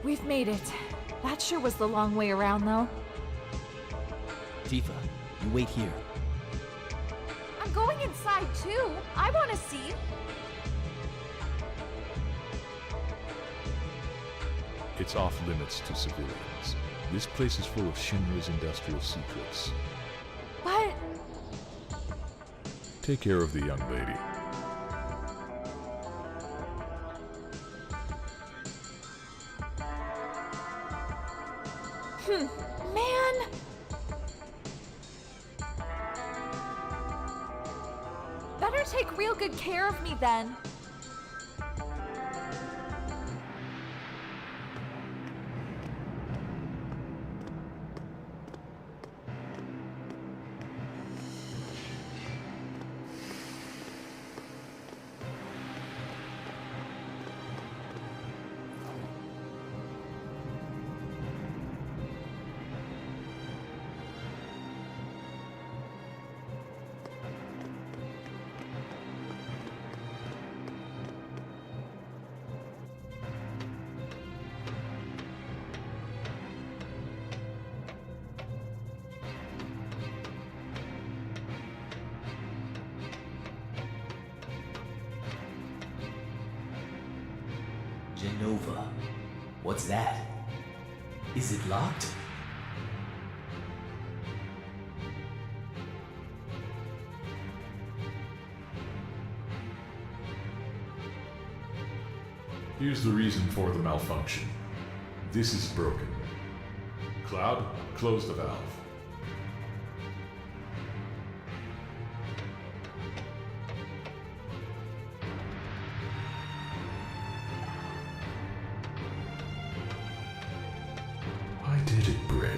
We've made it. That sure was the long way around, though. Tifa, you wait here. I'm going inside, too. I want to see. It's off limits to civilians. This place is full of Shinra's industrial secrets. But... Take care of the young lady. Man! Better take real good care of me then. Genova. What's that? Is it locked? Here's the reason for the malfunction. This is broken. Cloud, close the valve. Why did it break?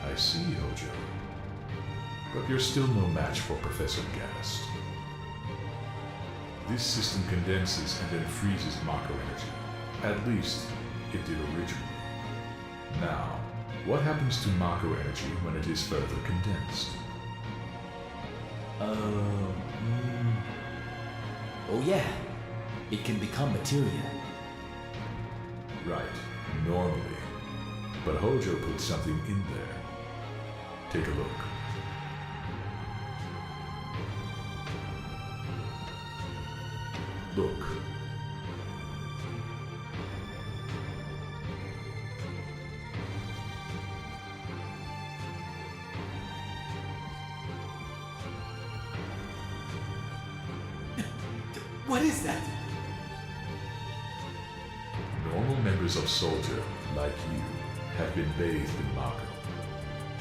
I see, Hojo. But you're still no match for Professor Gast. This system condenses and then freezes Mako energy. At least, it did originally. Now, what happens to Mako energy when it is further condensed? Oh yeah, it can become materia. Right, normally. But Hojo put something in there. Take a look. Look. What is that? Normal members of Soldier, like you, have been bathed in Mako.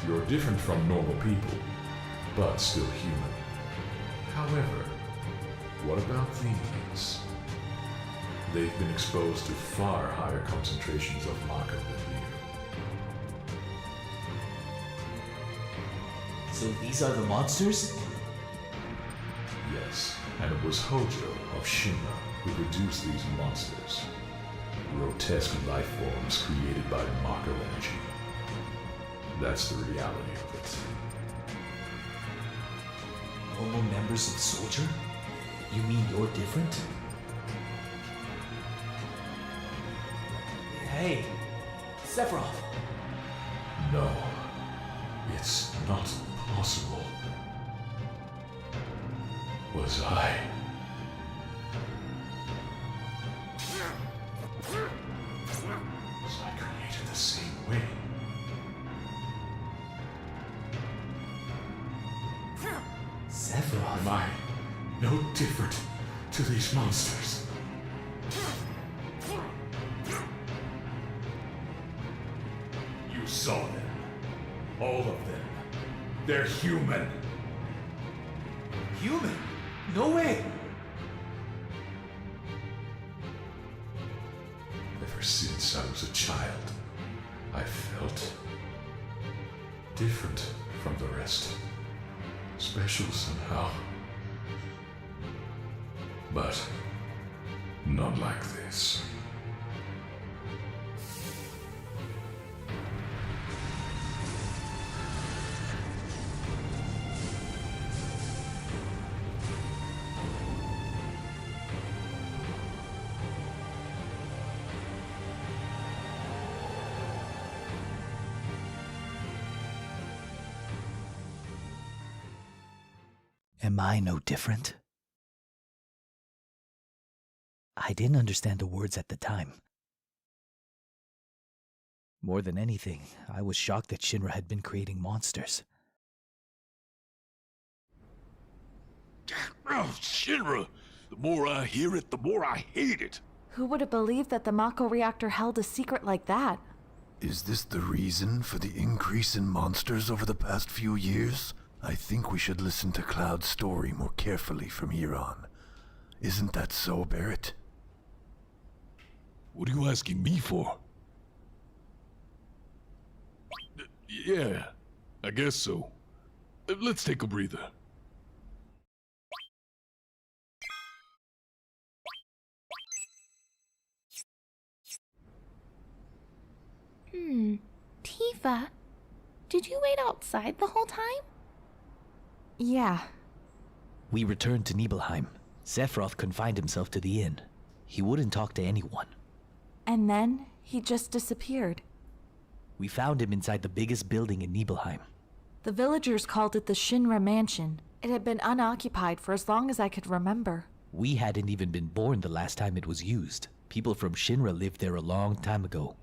You're different from normal people, but still human. However, what about these? They've been exposed to far higher concentrations of Mako than you. So these are the monsters? Yes, and it was Hojo of Shinra who produced these monsters. Grotesque life forms created by Mako energy. That's the reality of it. Normal members of Soldier? You mean you're different? Hey, Sephiroth! No, it's not possible. Was I? Was I created the same way? Sephiroth? Am I no different to these monsters? You saw them. All of them. They're human. Human? No way! Ever since I was a child, I felt different from the rest. Special somehow. But not like this. Am I no different? I didn't understand the words at the time. More than anything, I was shocked that Shinra had been creating monsters. Oh, Shinra! The more I hear it, the more I hate it. Who would have believed that the Mako reactor held a secret like that? Is this the reason for the increase in monsters over the past few years? I think we should listen to Cloud's story more carefully from here on. Isn't that so, Barrett? What are you asking me for? Yeah, I guess so. Let's take a breather. Tifa, did you wait outside the whole time? Yeah. We returned to Nibelheim. Sephiroth confined himself to the inn. He wouldn't talk to anyone. And then he just disappeared. We found him inside the biggest building in Nibelheim. The villagers called it the Shinra Mansion. It had been unoccupied for as long as I could remember. We hadn't even been born the last time it was used. People from Shinra lived there a long time ago.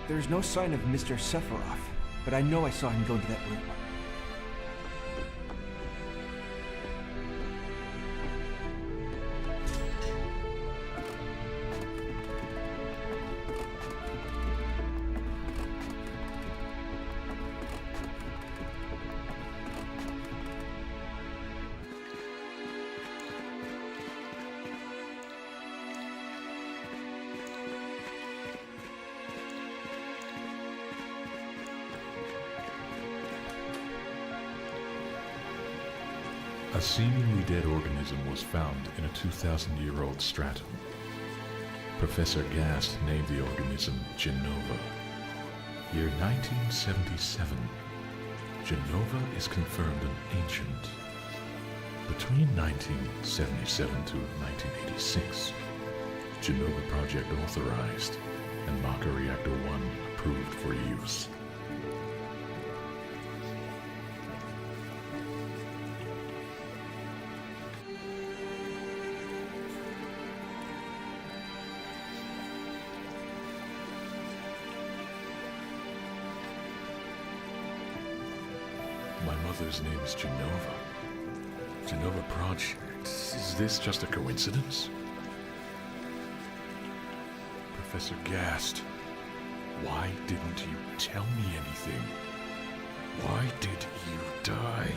There's no sign of Mr. Sephiroth, but I know I saw him go into that room. A seemingly dead organism was found in a 2,000-year-old stratum. Professor Gast named the organism Genova. Year 1977. Genova is confirmed an ancient. Between 1977 to 1986, Genova Project authorized and Maka Reactor 1 approved for use. My mother's name is Genova. Genova Project. Is this just a coincidence? Professor Gast, why didn't you tell me anything? Why did you die?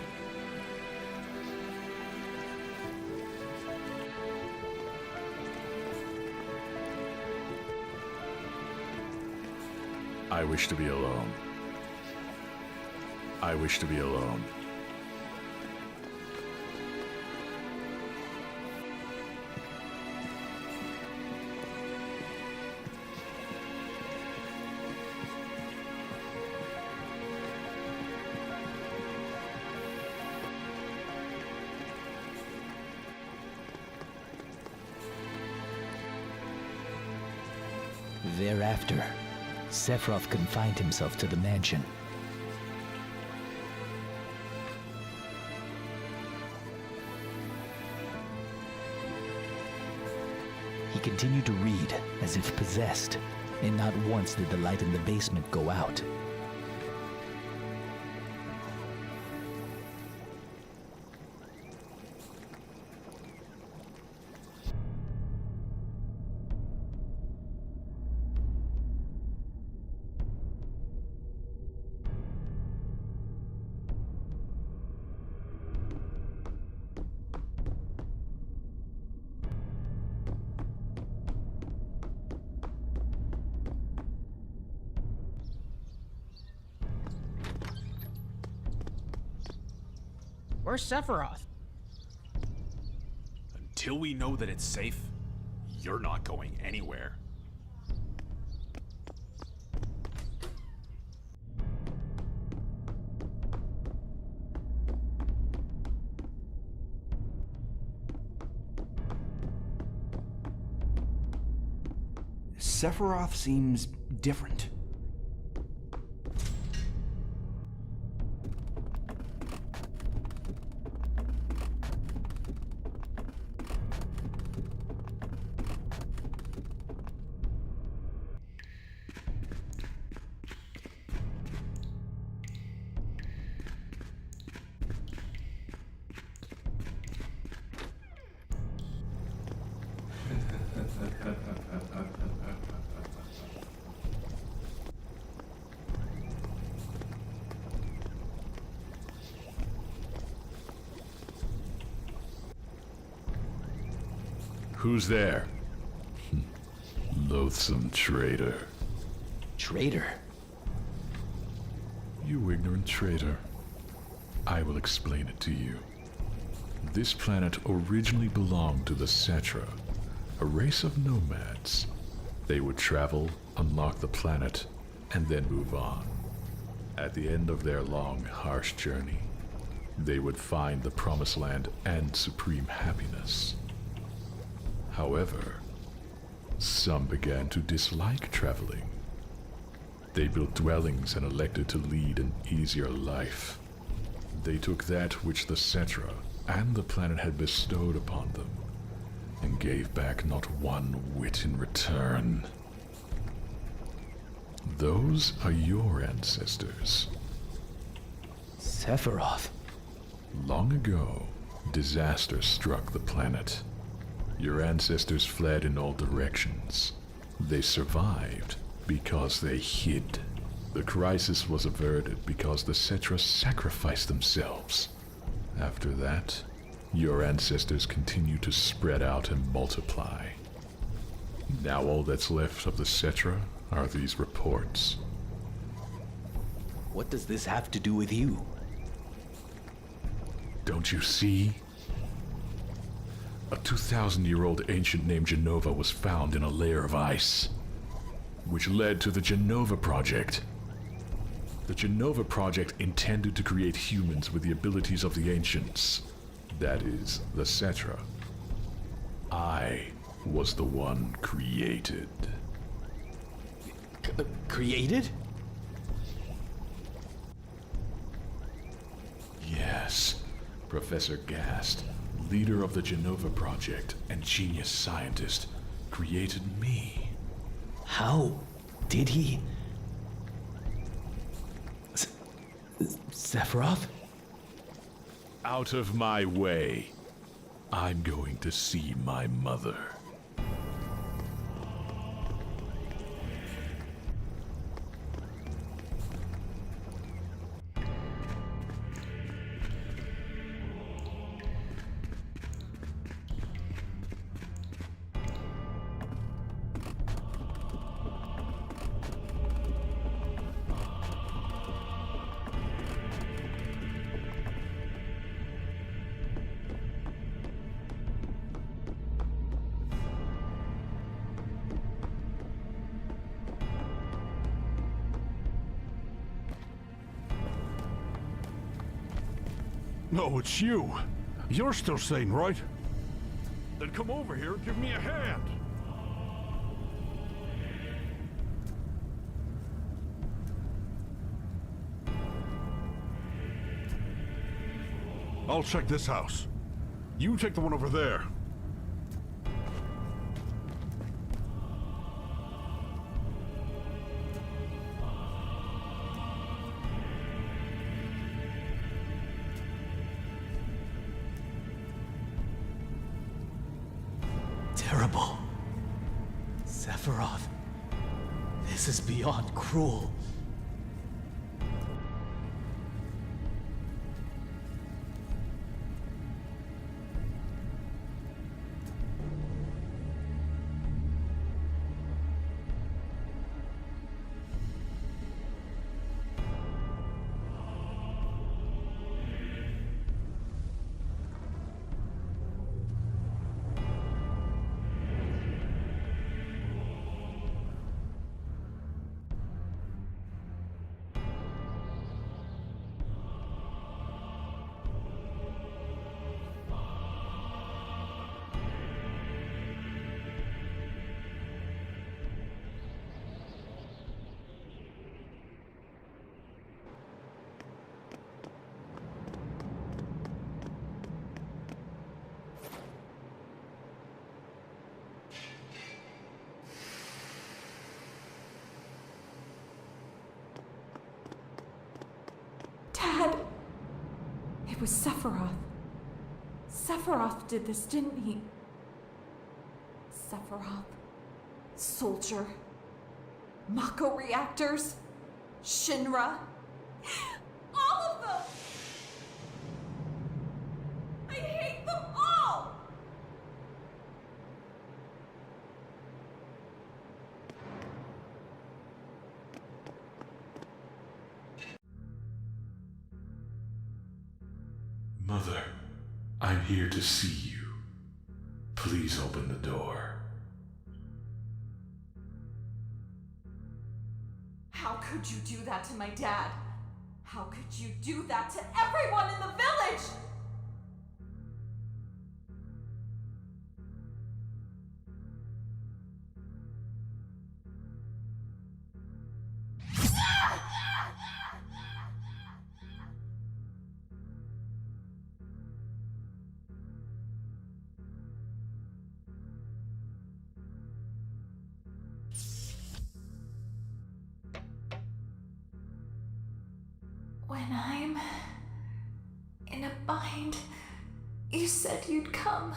I wish to be alone. I wish to be alone. Thereafter, Sephiroth confined himself to the mansion. He continued to read, as if possessed, and not once did the light in the basement go out. Where's Sephiroth? Until we know that it's safe, you're not going anywhere. Sephiroth seems different. Who's there? Loathsome traitor. Traitor? You ignorant traitor. I will explain it to you. This planet originally belonged to the Cetra, a race of nomads. They would travel, unlock the planet, and then move on. At the end of their long, harsh journey, they would find the Promised Land and supreme happiness. However, some began to dislike traveling. They built dwellings and elected to lead an easier life. They took that which the Cetra and the planet had bestowed upon them, and gave back not one whit in return. Those are your ancestors. Sephiroth. Long ago, disaster struck the planet. Your ancestors fled in all directions. They survived because they hid. The crisis was averted because the Cetra sacrificed themselves. After that, your ancestors continue to spread out and multiply. Now all that's left of the Cetra are these reports. What does this have to do with you? Don't you see? A 2,000-year-old ancient named Genova was found in a layer of ice, which led to the Genova Project. The Genova Project intended to create humans with the abilities of the ancients. That is, the Cetra. I was the one created. Created? Yes, Professor Gast, leader of the Genova Project and genius scientist, created me. How did he? Sephiroth? Out of my way. I'm going to see my mother. No, it's you. You're still sane, right? Then come over here and give me a hand. I'll check this house. You take the one over there. Terrible. Sephiroth. This is beyond cruel. It was Sephiroth. Sephiroth did this, didn't he? Sephiroth. Soldier. Mako reactors. Shinra. All of them! I hate them all! Mother, I'm here to see you. Please open the door. How could you do that to my dad? How could you do that to everyone in the village? When I'm in a bind, you said you'd come.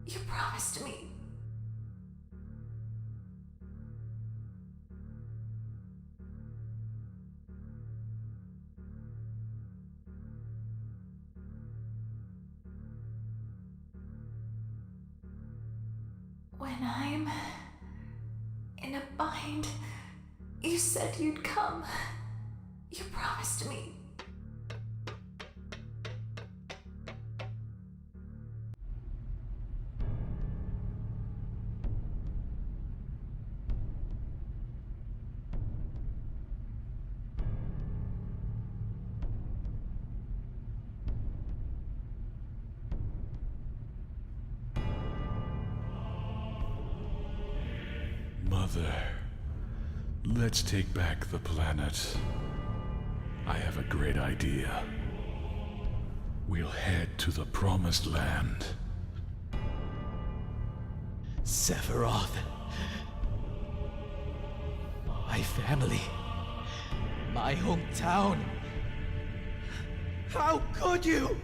You promised me. When I'm in a bind, you said you'd come. You promised me. Mother, let's take back the planet. I have a great idea. We'll head to the Promised Land. Sephiroth. My family. My hometown. How could you?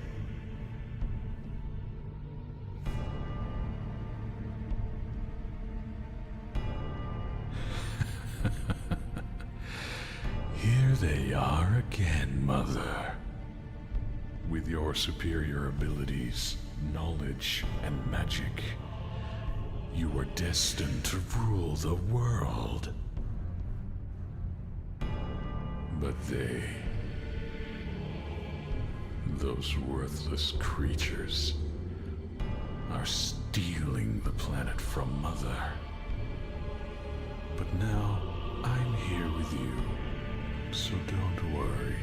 Here they are again, Mother. With your superior abilities, knowledge, and magic, you were destined to rule the world. But those worthless creatures, are stealing the planet from Mother. But now, I'm here with you. So don't worry.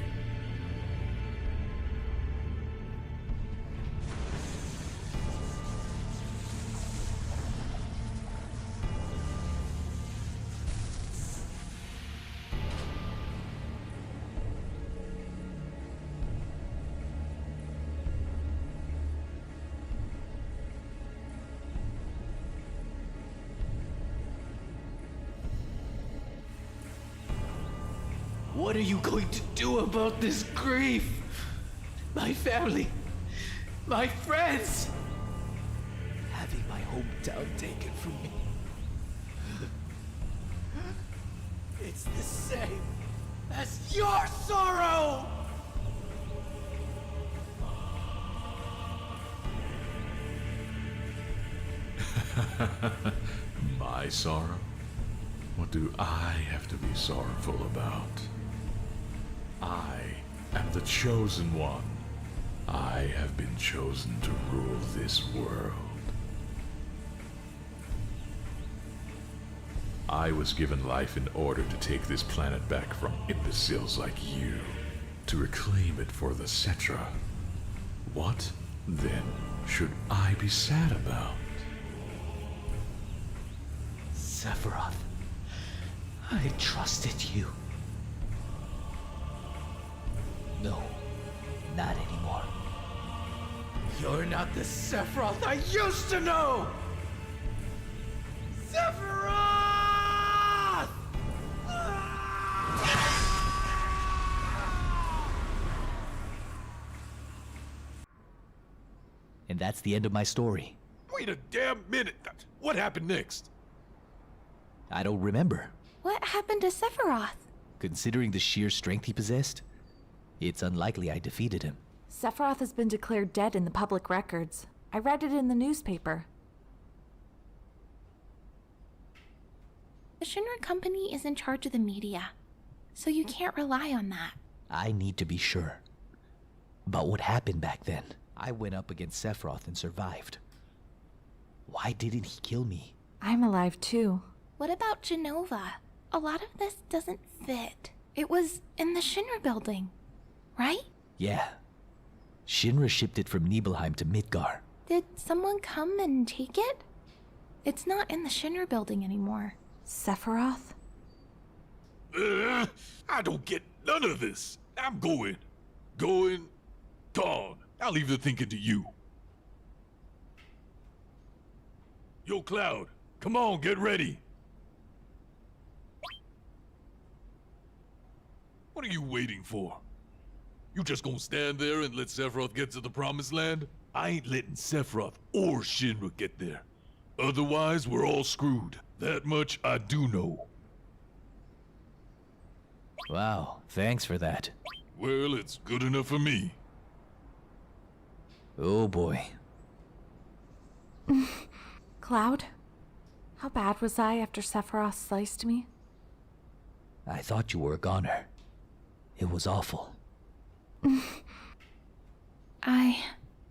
What are you going to do about this grief? My family, my friends, having my hometown taken from me. It's the same as your sorrow! My sorrow? What do I have to be sorrowful about? I am the chosen one. I have been chosen to rule this world. I was given life in order to take this planet back from imbeciles like you, to reclaim it for the Cetra. What, then, should I be sad about? Sephiroth, I trusted you. No, not anymore. You're not the Sephiroth I used to know! Sephiroth! And that's the end of my story. Wait a damn minute! What happened next? I don't remember. What happened to Sephiroth? Considering the sheer strength he possessed, it's unlikely I defeated him. Sephiroth has been declared dead in the public records. I read it in the newspaper. The Shinra Company is in charge of the media, so you can't rely on that. I need to be sure. But what happened back then? I went up against Sephiroth and survived. Why didn't he kill me? I'm alive too. What about Genova? A lot of this doesn't fit. It was in the Shinra building, right? Yeah. Shinra shipped it from Nibelheim to Midgar. Did someone come and take it? It's not in the Shinra building anymore. Sephiroth? I don't get none of this. I'm going. Gone. I'll leave the thinking to you. Yo, Cloud, come on, get ready. What are you waiting for? You just gonna stand there and let Sephiroth get to the promised land? I ain't letting Sephiroth or Shinra get there. Otherwise, we're all screwed. That much I do know. Wow, thanks for that. Well, it's good enough for me. Oh boy. Cloud? How bad was I after Sephiroth sliced me? I thought you were a goner. It was awful.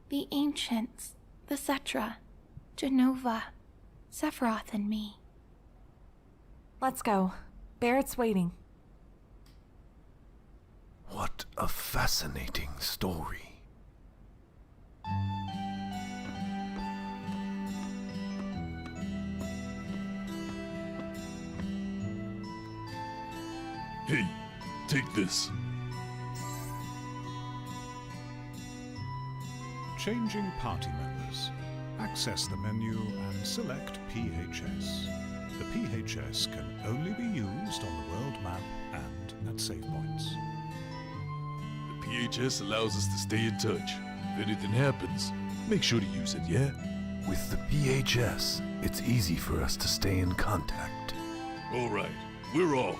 The Ancients, the Cetra, Genova, Sephiroth and me. Let's go. Barrett's waiting. What a fascinating story. Hey, take this. Changing party members. Access the menu and select PHS. The PHS can only be used on the world map and at save points. The PHS allows us to stay in touch. If anything happens, make sure to use it, yeah? With the PHS, it's easy for us to stay in contact. All right, we're off.